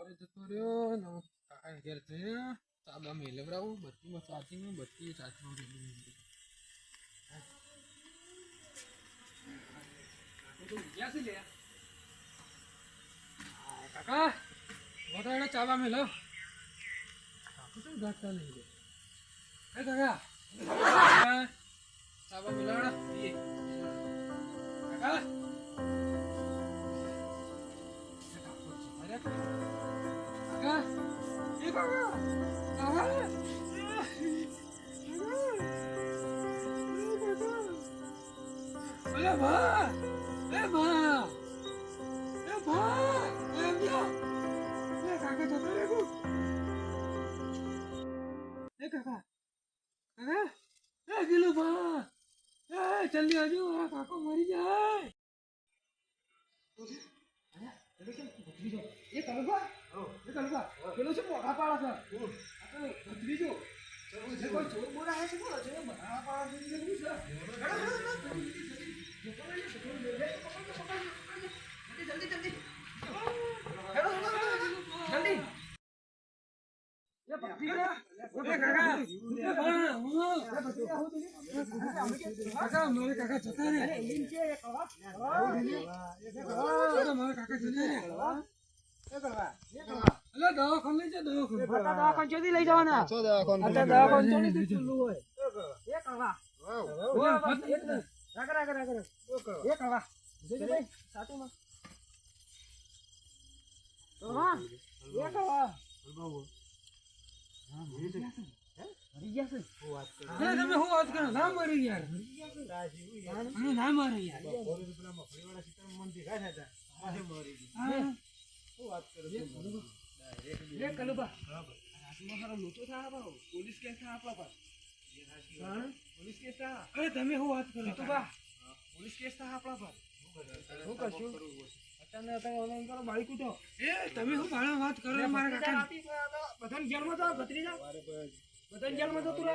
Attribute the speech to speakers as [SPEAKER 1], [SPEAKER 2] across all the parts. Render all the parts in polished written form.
[SPEAKER 1] બપોરે જતો રહ્યો ને કાકા ઘેર જઈને ચાબા મેલવડાવું બત્તીમાં ચાચીમાં બત્તી ચાચીમાં કાકા વધારે ચાબા મેલો કાકુ તો ઘાટતા નહીં હે કાકા ચાબા મેલાવડા કાકા Kakak, ini kakak, kakak, Eba, Eba, Eba, Eba, kakak jatuh aku. Kakak, kakak, gila bah, jल्दी आ जाओ, kakak मरी जाए. ये कलबा પેલો છે મોટા પાડા છે ભત્રીજો જે કોઈ ચોર બોલા હે છે બોલો છે મોટા પાડા છે જે શું છે જલ્દી જલ્દી હેડો જલ્દી ये भत्रीजा ओए काका काका मारे काका जता रे इनके कवा मारे काका जता रे અલે દવાખાને લઈ જા દવાખાને દવાખાને ચોથી લઈ જવાના છો દવાખાને અચ્છા દવાખાને ચોથી ચૂલું હોય એ કવા રાખ એ કવા જોજો ભાઈ સાચુમાં કવા એ કવા મરી ગયા છે તમે હું વાત કરો ના મરી યાર ના મરી યાર મન દેખાય છે મરી ગયા શું વાત કરો રે કલુબા રાતમાં મારો લોચો થા બાબો પોલીસ કેસ થા આપવા પર પોલીસ કેસ થા અરે તમે શું વાત કરો કલુબા પોલીસ કેસ થા આપવા પર શું કરશું અત્યારે તમે ઓનલાઈન કરો બાળી કૂટો એ તમે શું ભાણા વાત કરો મારા કાકા બધાને જેલમાં તો ભત્રીજા બધાને જેલમાં તો તું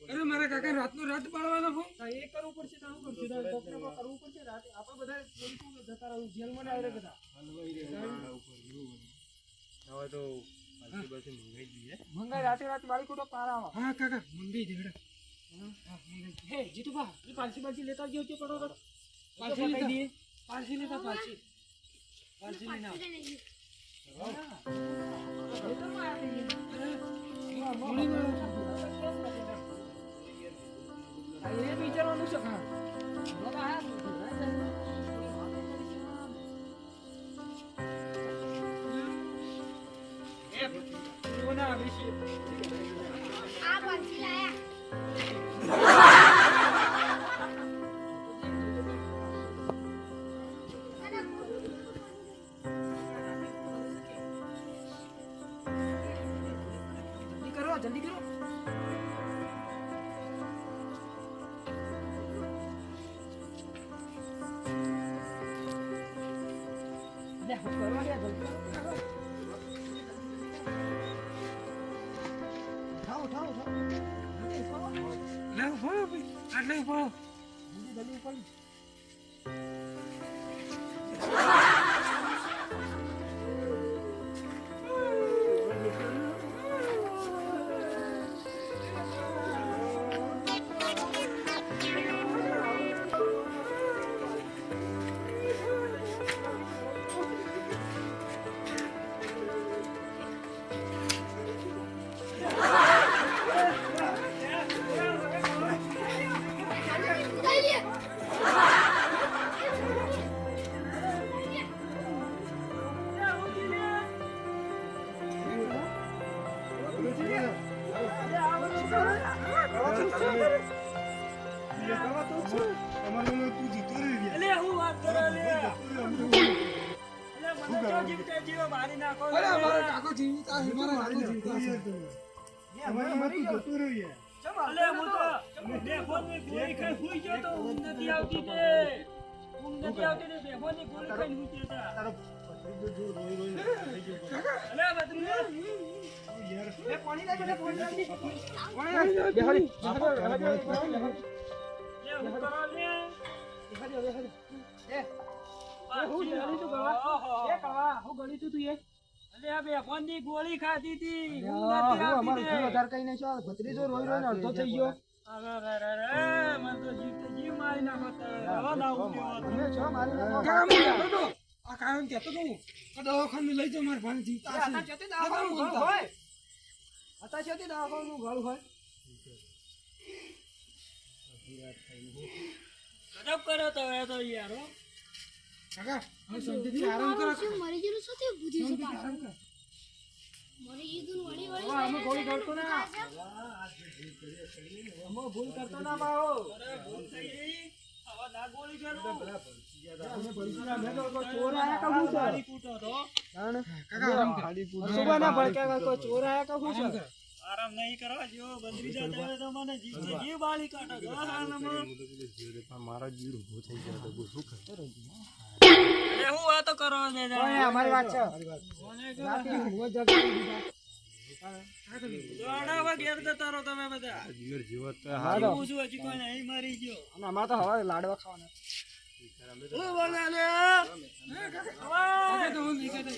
[SPEAKER 1] અરે મારા કાકા રાતનો રાત પાડવાનો ફોન એ કરવું પડશે તો શું કરશું ડોક્ટર પર કરવું પડશે રાત આપણે બધા પોલીસ જતા રહું જેલમાં ડાયરેક્ટ બધા હવે તો મંગાઈ રાતે રાત બાળી કૂટો પારાવા હા કાકા મંગાઈ દેડા હા મંગાઈ હે જીતુબા એ પાલસી લેતા ગયો છે પડો પાલસી લેતા દે પાલસી લેતા પાલસી લેના એ તો માર દે એ વિચારવાનું છે હા બાબા હા કોના વિશે આ પાછી લાયા जल्दी करो ले हो करो या जल्दी उठाओ ले बोलो भाई आटले बोलो जल्दी ऊपर અલ્યા બે ફોનની ગોળી ખાધી હતી
[SPEAKER 2] હું અમારું ઘર વધારે કઈ નહીં છો ભત્રીજો રોઈ રોઈને અડધો થઈ ગયો
[SPEAKER 1] મને તો જીવ મારી નાખો
[SPEAKER 2] અમે છો મારી નાખો.
[SPEAKER 1] આ કાયમ કહેતો તો હું આ દવાખાને લઈ જાઉં મારા ભાણેજી.
[SPEAKER 2] અત્યારે છેતી દવાખાનું ઘર હોય અત્યારે છેતી દવાખાનું ઘર હોય
[SPEAKER 1] ગજબ કર્યો તો એ તો યાર હો. કાકા હવે શાંતિથી આરામ કરો.
[SPEAKER 3] મરી ગયેલું શું થયું? બુદ્ધિ છે
[SPEAKER 1] શાંતિથી આરામ કરો.
[SPEAKER 3] મરી ગયું વળી
[SPEAKER 2] હવે અમે ગોળી કરતો ના અમે ભૂલ કરતો ના બાઓ
[SPEAKER 1] અરે ભૂલ થઈ ગઈ. હવે ના ગોળી કરો.
[SPEAKER 2] અમે ભલસુના મેં તો કોઈ ચોર આયા કા હું
[SPEAKER 1] ગાડી કૂટો તો.
[SPEAKER 2] જાણ
[SPEAKER 1] કાકા આરામ કરો.
[SPEAKER 2] સુબહ ના ભડક્યા કોઈ ચોર આયા કા હું
[SPEAKER 1] આરામ
[SPEAKER 2] છે
[SPEAKER 1] કરો. આરામ નહીં કરો જો બદરી જતા હોય તો મને જીવ બાળી કાઢો જો હાલમાં.
[SPEAKER 4] મારા જીવ ઉભો થઈ ગયો તો શું કરું
[SPEAKER 1] અરે હું વાતો કરો ને
[SPEAKER 2] ઓય અમારી વાત છે
[SPEAKER 1] કોને કહો?
[SPEAKER 2] રાતે ઊંઘવા જતા
[SPEAKER 1] દોડાવા ઘેર જતા રહો તમે બધા.
[SPEAKER 4] જીવર જીવત તો
[SPEAKER 2] હાલો.
[SPEAKER 1] હું છું હજી કોઈ નહીં મરી ગયો.
[SPEAKER 2] અને અમાર તો હવે લાડવા ખાવાના
[SPEAKER 1] હું બોલે લે. કાકા તો હું નહીં કહેતો.